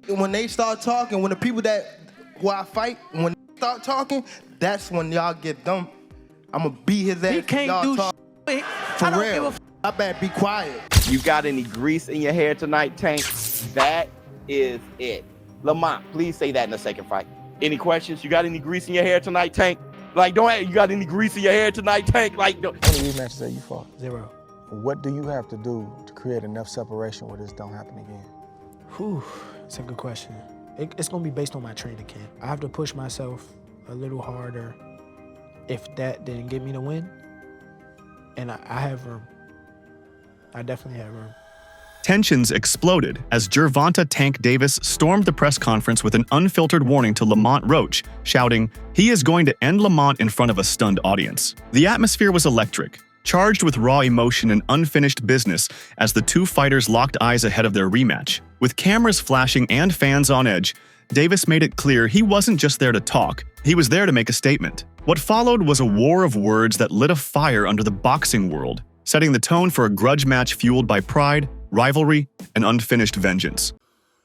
when they start talking, when the people who I fight, when they start talking, that's when y'all get dumb. I'ma beat his ass. He can't do shit. For real. I better be quiet. You got any grease in your hair tonight, Tank? That is it. Lamont, please say that in the second fight. Any questions? You got any grease in your hair tonight, Tank? Like, you got any grease in your hair tonight, Tank? Like, How many rematches that you fought? 0. What do you have to do to create enough separation where this don't happen again? Whew, it's a good question. It's gonna be based on my training camp. I have to push myself a little harder. If that didn't get me the win, and I have room. I definitely have room. Tensions exploded as Gervonta Tank Davis stormed the press conference with an unfiltered warning to Lamont Roach, shouting, he is going to end Lamont in front of a stunned audience. The atmosphere was electric, charged with raw emotion and unfinished business as the two fighters locked eyes ahead of their rematch. With cameras flashing and fans on edge, Davis made it clear he wasn't just there to talk, he was there to make a statement. What followed was a war of words that lit a fire under the boxing world, setting the tone for a grudge match fueled by pride, rivalry, and unfinished vengeance.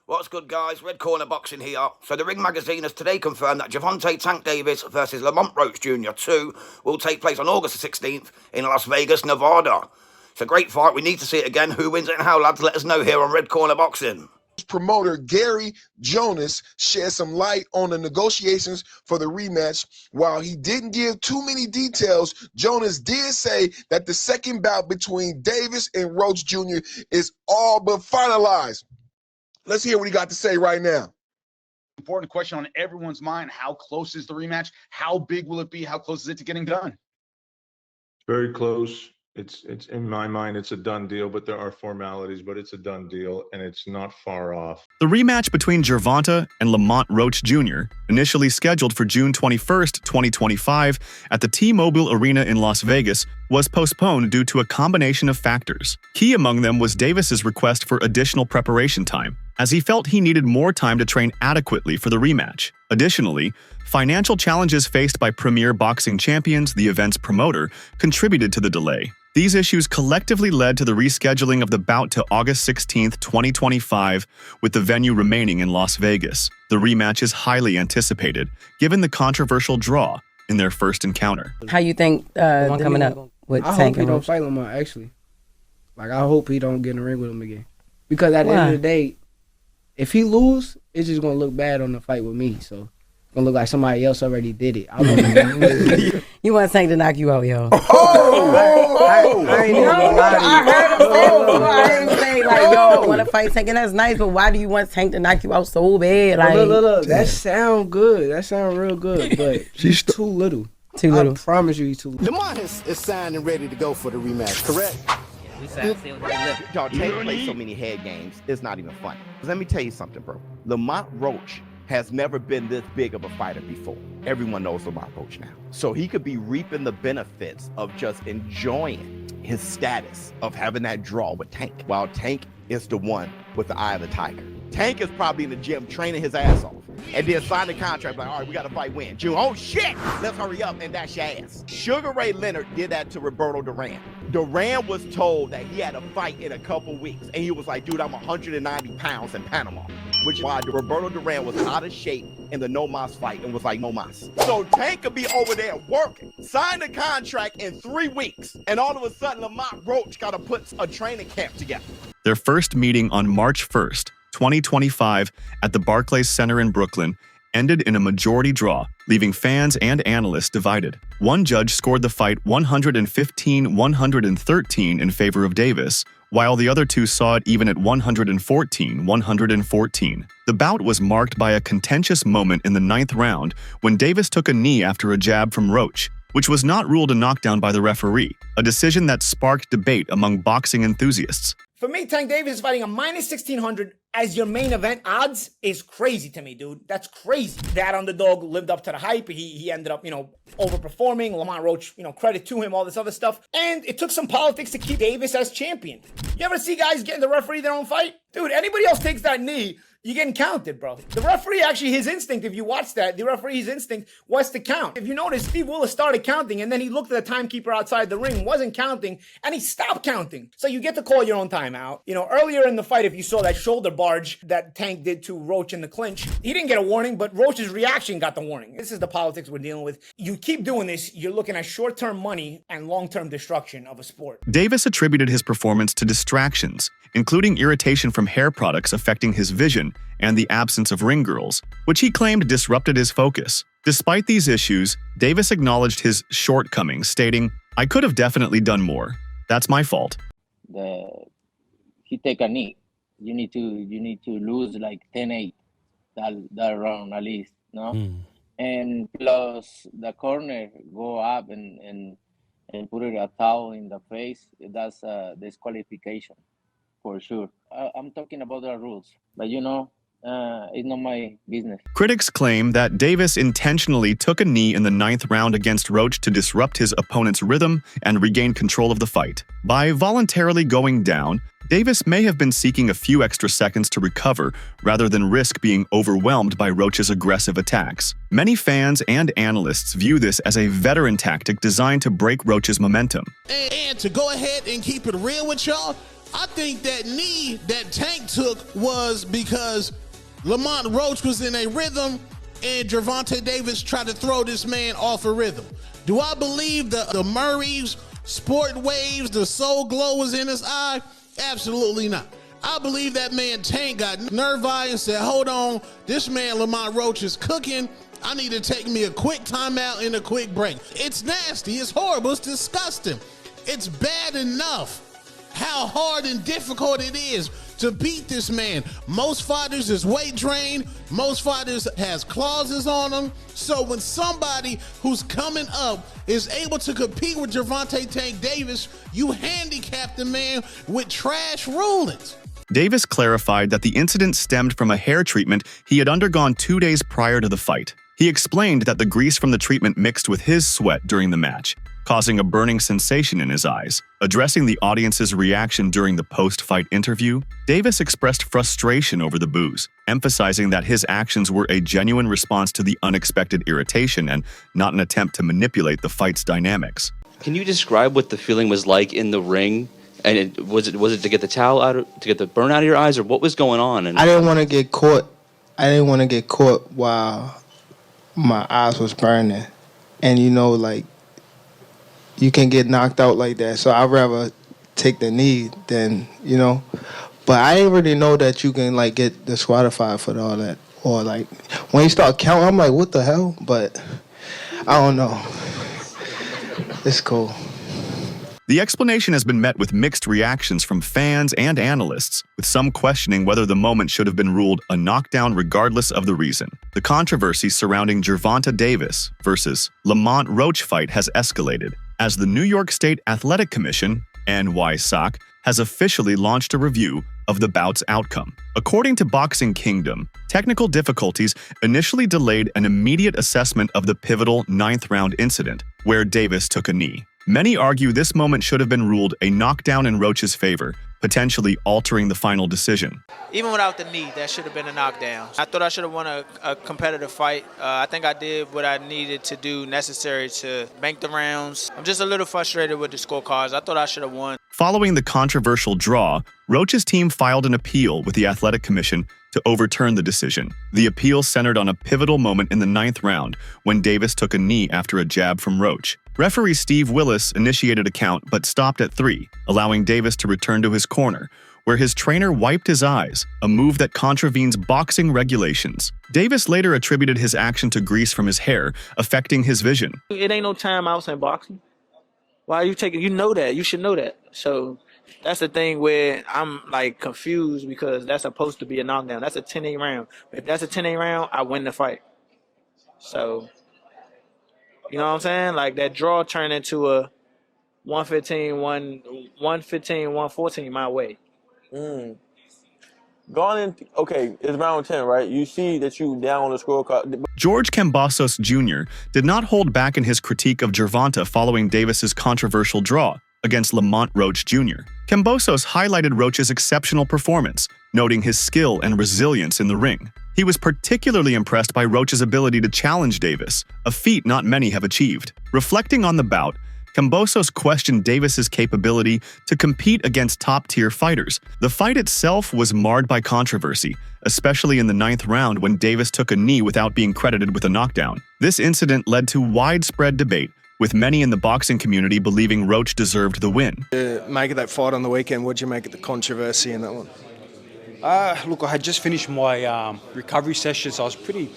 What's good, guys? Red Corner Boxing here. So the Ring magazine has today confirmed that Gervonta Tank Davis versus Lamont Roach Jr. 2 will take place on August the 16th in Las Vegas, Nevada. It's a great fight. We need to see it again. Who wins it and how, lads? Let us know here on Red Corner Boxing. Promoter Gary Jonas shed some light on the negotiations for the rematch. While he didn't give too many details, Jonas did say that the second bout between Davis and Roach Jr. is all but finalized. Let's hear what he got to say right now. Important question on everyone's mind. How close is the rematch? How big will it be? How close is it to getting done? Very close. It's in my mind, it's a done deal, but there are formalities, but it's a done deal, and it's not far off. The rematch between Gervonta and Lamont Roach Jr., initially scheduled for June 21st, 2025, at the T-Mobile Arena in Las Vegas, was postponed due to a combination of factors. Key among them was Davis's request for additional preparation time, as he felt he needed more time to train adequately for the rematch. Additionally, financial challenges faced by Premier Boxing Champions, the event's promoter, contributed to the delay. These issues collectively led to the rescheduling of the bout to August 16, 2025, with the venue remaining in Las Vegas. The rematch is highly anticipated, given the controversial draw in their first encounter. How you think the one coming up with I Tank hope he don't fight Lamont, actually. Like, I hope he don't get in the ring with him again. Because at the end of the day, if he lose, it's just going to look bad on the fight with me, so it's going to look like somebody else already did it. I don't know. You want Tank to knock you out, yo. I ain't even gonna lie to you. I heard him say, like, yo, I want to fight Tank, and that's nice, but why do you want Tank to knock you out so bad? Like, Look, that sound good. That sound real good, but he's too little. Too little. I promise you he's too little. Lamont is signed and ready to go for the rematch, correct? Y'all, Tank plays so many head games, it's not even funny. Let me tell you something, bro. Lamont Roach has never been this big of a fighter before. Everyone knows Lamont Roach now. So he could be reaping the benefits of just enjoying his status of having that draw with Tank, while Tank is the one with the eye of the tiger. Tank is probably in the gym training his ass off and then sign the contract like, all right, we got to fight when? June. Oh, shit! Let's hurry up and dash your ass. Sugar Ray Leonard did that to Roberto Duran. Duran was told that he had a fight in a couple weeks, and he was like, dude, I'm 190 pounds in Panama, which is why Roberto Duran was out of shape in the No Mas fight and was like, no mas. So Tank could be over there working, sign the contract in 3 weeks, and all of a sudden Lamont Roach got to put a training camp together. Their first meeting on March 1st, 2025, at the Barclays Center in Brooklyn, ended in a majority draw, leaving fans and analysts divided. One judge scored the fight 115-113 in favor of Davis, while the other two saw it even at 114-114. The bout was marked by a contentious moment in the 9th round when Davis took a knee after a jab from Roach, which was not ruled a knockdown by the referee, a decision that sparked debate among boxing enthusiasts. For me, Tank Davis fighting a minus 1,600 as your main event odds is crazy to me, dude. That's crazy. That underdog lived up to the hype. He ended up, overperforming. Lamont Roach, credit to him, all this other stuff. And it took some politics to keep Davis as champion. You ever see guys getting the referee their own fight? Dude, anybody else takes that knee, you're getting counted, bro. The referee, actually, his instinct, if you watch that, the referee's instinct was to count. If you notice, Steve Willis started counting, and then he looked at the timekeeper outside the ring, wasn't counting, and he stopped counting. So you get to call your own timeout. You know, earlier in the fight, if you saw that shoulder barge that Tank did to Roach in the clinch, he didn't get a warning, but Roach's reaction got the warning. This is the politics we're dealing with. You keep doing this, you're looking at short-term money and long-term destruction of a sport. Davis attributed his performance to distractions, including irritation from hair products affecting his vision and the absence of ring girls, which he claimed disrupted his focus. Despite these issues, Davis acknowledged his shortcomings, stating, "I could have definitely done more. That's my fault." He take a knee. You need to lose like 10-8 that round at least, no? And plus the corner go up and put it a towel in the face. That's a disqualification for sure. I'm talking about the rules, but you know, it's not my business. Critics claim that Davis intentionally took a knee in the 9th round against Roach to disrupt his opponent's rhythm and regain control of the fight. By voluntarily going down, Davis may have been seeking a few extra seconds to recover rather than risk being overwhelmed by Roach's aggressive attacks. Many fans and analysts view this as a veteran tactic designed to break Roach's momentum. And to go ahead and keep it real with y'all, I think that knee that Tank took was because Lamont Roach was in a rhythm and Gervonta Davis tried to throw this man off a rhythm. Do I believe the Murray's sport waves, the soul glow was in his eye? Absolutely not. I believe that man Tank got nerve-eye and said, hold on, this man Lamont Roach is cooking. I need to take me a quick timeout and a quick break. It's nasty. It's horrible. It's disgusting. It's bad enough how hard and difficult it is to beat this man. Most fighters is weight drained. Most fighters has clauses on them. So when somebody who's coming up is able to compete with Gervonta Tank Davis, you handicap the man with trash rulings. Davis clarified that the incident stemmed from a hair treatment he had undergone 2 days prior to the fight. He explained that the grease from the treatment mixed with his sweat during the match, causing a burning sensation in his eyes. Addressing the audience's reaction during the post-fight interview, Davis expressed frustration over the boos, emphasizing that his actions were a genuine response to the unexpected irritation and not an attempt to manipulate the fight's dynamics. Can you describe what the feeling was like in the ring? And was it to get the towel out, to get the burn out of your eyes, or what was going on? I didn't want to get caught. I didn't want to get caught while my eyes was burning, and you know, like, you can get knocked out like that. So I'd rather take the knee than, you know. But I didn't really know that you can, like, get disqualified for all that. Or, like, when you start counting, I'm like, what the hell? But I don't know. It's cool. The explanation has been met with mixed reactions from fans and analysts, with some questioning whether the moment should have been ruled a knockdown regardless of the reason. The controversy surrounding Gervonta Davis versus Lamont Roach fight has escalated, as the New York State Athletic Commission, NYSOC, has officially launched a review of the bout's outcome. According to Boxing Kingdom, technical difficulties initially delayed an immediate assessment of the pivotal 9th round incident, where Davis took a knee. Many argue this moment should have been ruled a knockdown in Roach's favor, potentially altering the final decision. Even without the knee, that should have been a knockdown. I thought I should have won a competitive fight. I think I did what I needed to do necessary to bank the rounds. I'm just a little frustrated with the scorecards. I thought I should have won. Following the controversial draw, Roach's team filed an appeal with the Athletic Commission to overturn the decision. The appeal centered on a pivotal moment in the 9th round when Davis took a knee after a jab from Roach. Referee Steve Willis initiated a count but stopped at 3, allowing Davis to return to his corner, where his trainer wiped his eyes, a move that contravenes boxing regulations. Davis later attributed his action to grease from his hair, affecting his vision. It ain't no timeouts in boxing. Why are you taking? You know that. You should know that. So that's the thing where I'm like confused, because that's supposed to be a knockdown. That's a 10-8 round. If that's a 10-8 round, I win the fight. So, you know what I'm saying? Like, that draw turned into a 115-114 my way. Going in, okay, it's round 10, right? You see that you down on the scorecard. George Kambosos Jr. did not hold back in his critique of Gervonta following Davis's controversial draw. against Lamont Roach Jr. Kambosos highlighted Roach's exceptional performance, noting his skill and resilience in the ring. He was particularly impressed by Roach's ability to challenge Davis, a feat not many have achieved. Reflecting on the bout, Kambosos questioned Davis's capability to compete against top-tier fighters. The fight itself was marred by controversy, especially in the 9th round when Davis took a knee without being credited with a knockdown. This incident led to widespread debate, with many in the boxing community believing Roach deserved the win. Make it that fight on the weekend, what do you make of the controversy in that one? Look, I had just finished my recovery session, so I was pretty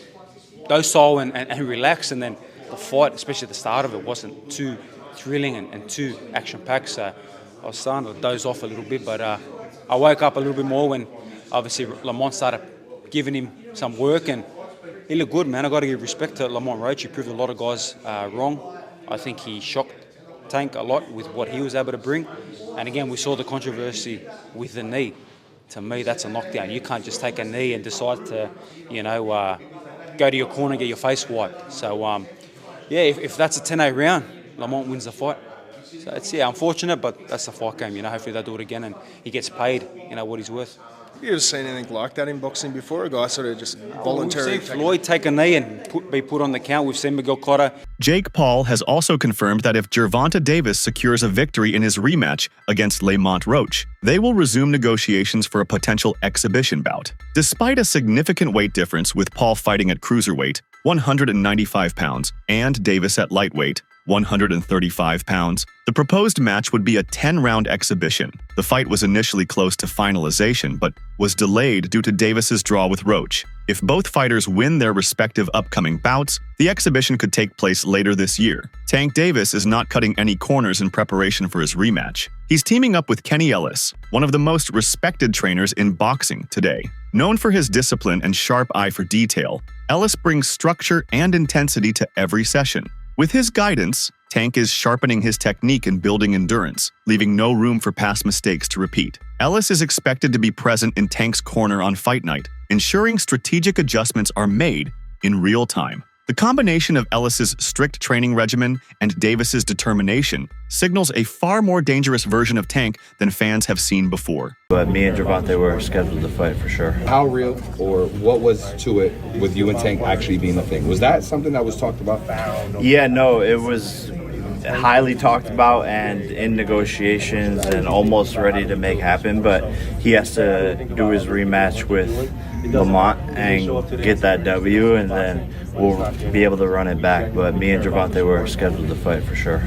docile and relaxed, and then the fight, especially at the start of it, wasn't too thrilling and too action-packed, so I was starting to doze off a little bit, but I woke up a little bit more when obviously Lamont started giving him some work, and he looked good, man. I got to give respect to Lamont Roach. He proved a lot of guys wrong. I think he shocked Tank a lot with what he was able to bring, and again, we saw the controversy with the knee. To me, that's a knockdown. You can't just take a knee and decide to, go to your corner and get your face wiped. So, if that's a 10-8 round, Lamont wins the fight. So it's unfortunate, but that's the fight game. Hopefully they'll do it again and he gets paid, what he's worth. Have you ever seen anything like that in boxing before? A guy sort of just voluntarily... We've seen Floyd take a knee and be put on the count. We've seen Miguel Cotto. Jake Paul has also confirmed that if Gervonta Davis secures a victory in his rematch against Lamont Roach, they will resume negotiations for a potential exhibition bout. Despite a significant weight difference with Paul fighting at cruiserweight, 195 pounds, and Davis at lightweight, 135 pounds, the proposed match would be a 10-round exhibition. The fight was initially close to finalization, but was delayed due to Davis's draw with Roach. If both fighters win their respective upcoming bouts, the exhibition could take place later this year. Tank Davis is not cutting any corners in preparation for his rematch. He's teaming up with Kenny Ellis, one of the most respected trainers in boxing today. Known for his discipline and sharp eye for detail, Ellis brings structure and intensity to every session. With his guidance, Tank is sharpening his technique and building endurance, leaving no room for past mistakes to repeat. Ellis is expected to be present in Tank's corner on fight night, ensuring strategic adjustments are made in real time. The combination of Ellis's strict training regimen and Davis's determination signals a far more dangerous version of Tank than fans have seen before. But me and Gervonta were scheduled to fight for sure. How real or what was to it with you and Tank actually being a thing? Was that something that was talked about? Yeah, no, it was highly talked about and in negotiations and almost ready to make happen, but he has to do his rematch with Lamont and get that W, and then we'll be able to run it back. But me and Gervonta were scheduled to fight for sure.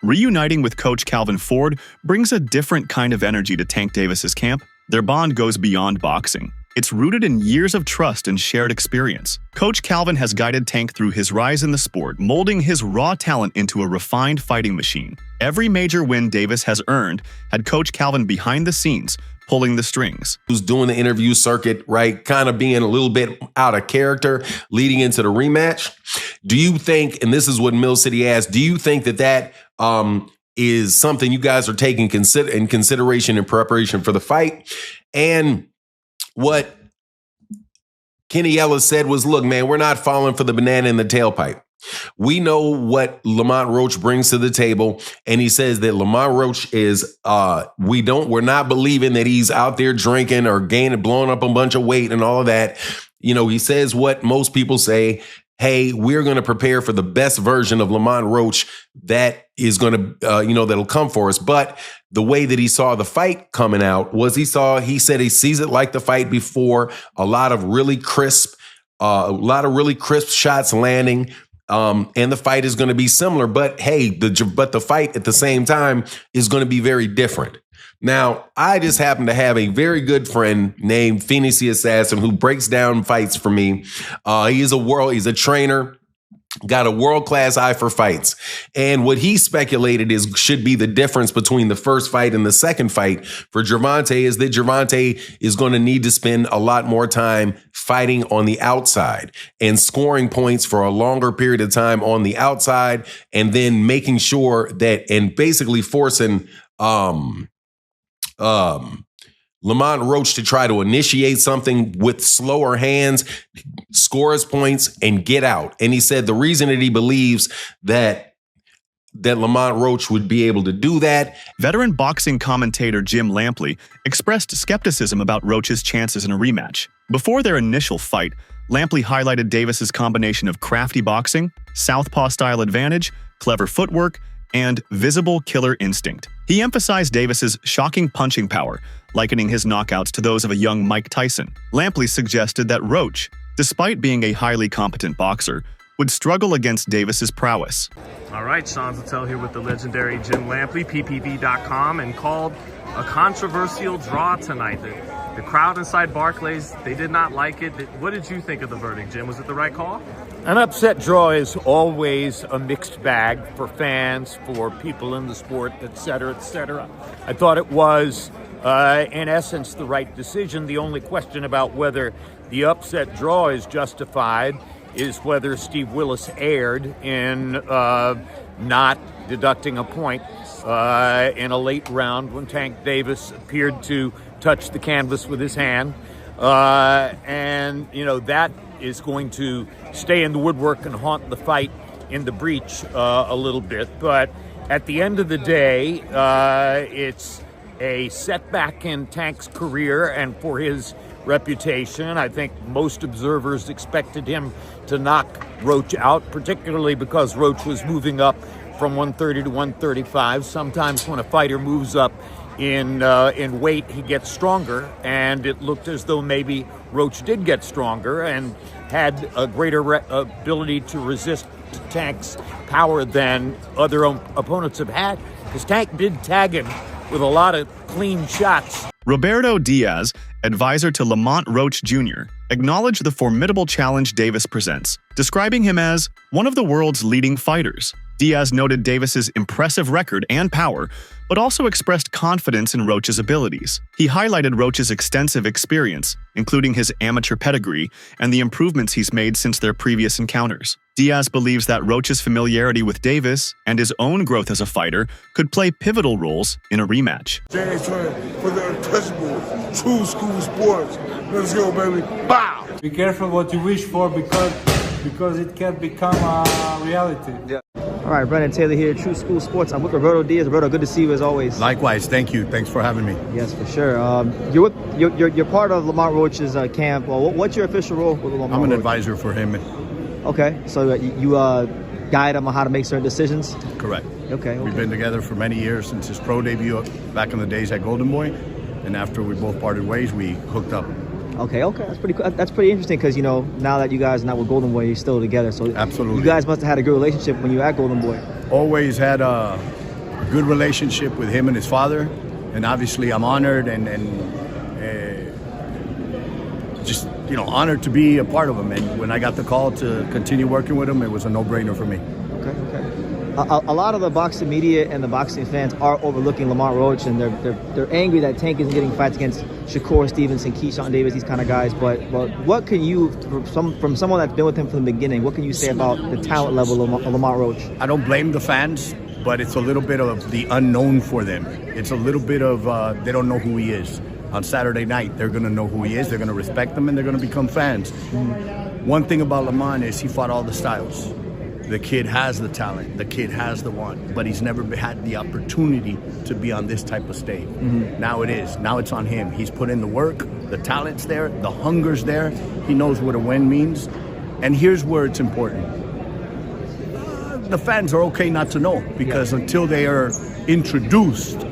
Reuniting with Coach Calvin Ford brings a different kind of energy to Tank Davis's camp. Their bond goes beyond boxing. It's rooted in years of trust and shared experience. Coach Calvin has guided Tank through his rise in the sport, molding his raw talent into a refined fighting machine. Every major win Davis has earned had Coach Calvin behind the scenes, pulling the strings. Who's doing the interview circuit, right? Kind of being a little bit out of character leading into the rematch. Do you think, and this is what Mill City asked, do you think that is something you guys are taking in consideration in preparation for the fight? And what Kenny Ellis said was, look, man, we're not falling for the banana in the tailpipe. We know what Lamont Roach brings to the table, and he says that Lamont Roach is we're not believing that he's out there drinking or blowing up a bunch of weight and all of that. He says what most people say. Hey, we're going to prepare for the best version of Lamont Roach that is going to, that'll come for us. But the way that he saw the fight coming out was he said he sees it like the fight before, a lot of really crisp shots landing. And the fight is going to be similar, but hey, the fight at the same time is going to be very different. Now, I just happen to have a very good friend named Phoenix the Assassin who breaks down fights for me. He's a trainer, got a world-class eye for fights. And what he speculated should be the difference between the first fight and the second fight for Gervonta is that Gervonta is going to need to spend a lot more time fighting on the outside and scoring points for a longer period of time on the outside, and then making sure that, and basically forcing Lamont Roach to try to initiate something with slower hands, score his points, and get out. And he said the reason that he believes that that Lamont Roach would be able to do that. Veteran boxing commentator Jim Lampley expressed skepticism about Roach's chances in a rematch. Before their initial fight, Lampley highlighted Davis's combination of crafty boxing, southpaw-style advantage, clever footwork, and visible killer instinct. He emphasized Davis's shocking punching power, likening his knockouts to those of a young Mike Tyson. Lampley suggested that Roach, despite being a highly competent boxer, would struggle against Davis's prowess. All right, Sean Zattel here with the legendary Jim Lampley, PPV.com, and called a controversial draw tonight. The crowd inside Barclays, they did not like it. What did you think of the verdict, Jim? Was it the right call? An upset draw is always a mixed bag for fans, for people in the sport, et cetera, et cetera. I thought it was, in essence, the right decision. The only question about whether the upset draw is justified is whether Steve Willis erred in not deducting a point in a late round when Tank Davis appeared to touch the canvas with his hand. And, you know, that is going to stay in the woodwork and haunt the fight in the breach a little bit. But at the end of the day, it's a setback in Tank's career and for his reputation. I think most observers expected him to knock Roach out, particularly because Roach was moving up from 130 to 135. Sometimes when a fighter moves up in weight, he gets stronger, and it looked as though maybe Roach did get stronger and had a greater ability to resist Tank's power than other opponents have had, because Tank did tag him with a lot of clean shots. Roberto Diaz, advisor to Lamont Roach Jr., acknowledged the formidable challenge Davis presents, describing him as one of the world's leading fighters. Diaz noted Davis's impressive record and power, but also expressed confidence in Roach's abilities. He highlighted Roach's extensive experience, including his amateur pedigree and the improvements he's made since their previous encounters. Diaz believes that Roach's familiarity with Davis and his own growth as a fighter could play pivotal roles in a rematch. James Trent for the untouchable, true school sports. Let's go, baby. Bow! Be careful what you wish for because it can become a reality. Yeah. All right, Brennan Taylor here, True School Sports. I'm with Roberto Diaz. Roberto, good to see you as always. Likewise, thank you. Thanks for having me. Yes, for sure. You're part of Lamont Roach's camp. Well, what's your official role with Lamont Roach? I'm an advisor for him. Okay, so you guide him on how to make certain decisions? Correct. Okay. We've been together for many years since his pro debut back in the days at Golden Boy, and after we both parted ways, we hooked up. Okay, that's pretty cool. That's pretty interesting because, you know, now that you guys are not with Golden Boy, you're still together. So absolutely, you guys must have had a good relationship when you were at Golden Boy. Always had a good relationship with him and his father, and obviously I'm honored and just, you know, honored to be a part of him. And when I got the call to continue working with him, it was a no-brainer for me. Okay. A lot of the boxing media and the boxing fans are overlooking Lamont Roach, and they're angry that Tank isn't getting fights against Shakur Stevenson, Keyshawn Davis, these kind of guys. But what can you, from someone that's been with him from the beginning, what can you say about the talent level of Lamont Roach? I don't blame the fans, but it's a little bit of the unknown for them. It's a little bit of they don't know who he is. On Saturday night, they're going to know who he is. They're going to respect him, and they're going to become fans. One thing about Lamont is he fought all the styles. The kid has the talent. The kid has the want, but he's never had the opportunity to be on this type of stage. Now it is. Now it's on him. He's put in the work. The talent's there. The hunger's there. He knows what a win means. And here's where it's important. The fans are okay not to know, because until they are introduced,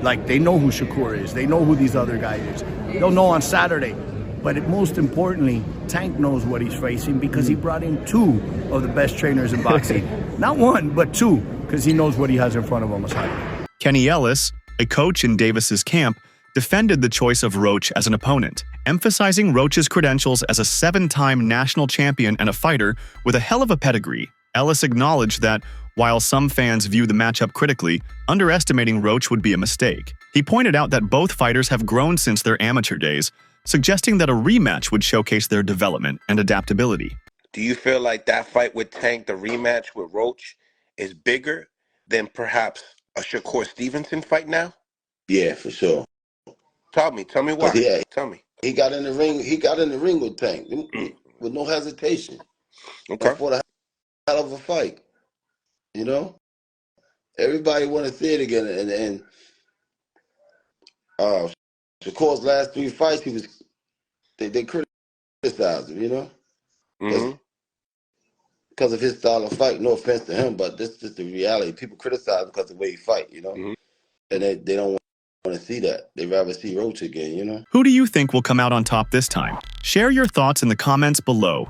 like they know who Shakur is, they know who these other guys is. They'll know on Saturday. But most importantly, Tank knows what he's facing because he brought in two of the best trainers in boxing. Not one, but two, because he knows what he has in front of him on Saturday. Kenny Ellis, a coach in Davis's camp, defended the choice of Roach as an opponent, emphasizing Roach's credentials as a 7-time national champion and a fighter with a hell of a pedigree. Ellis acknowledged that, while some fans view the matchup critically, underestimating Roach would be a mistake. He pointed out that both fighters have grown since their amateur days, suggesting that a rematch would showcase their development and adaptability. Do you feel like that fight with Tank, the rematch with Roach, is bigger than perhaps a Shakur Stevenson fight now? Yeah, for sure. Tell me why. Tell me. He got in the ring. He got in the ring with Tank with no hesitation. Okay. For the hell of a fight, you know. Everybody want to see it again, and Shakur's last 3 fights, they criticized him, you know, because of his style of fight. No offense to him, but this is the reality. People criticize him because of the way he fight, you know, and they don't want to see that. They rather see Roach again, you know. Who do you think will come out on top this time? Share your thoughts in the comments below.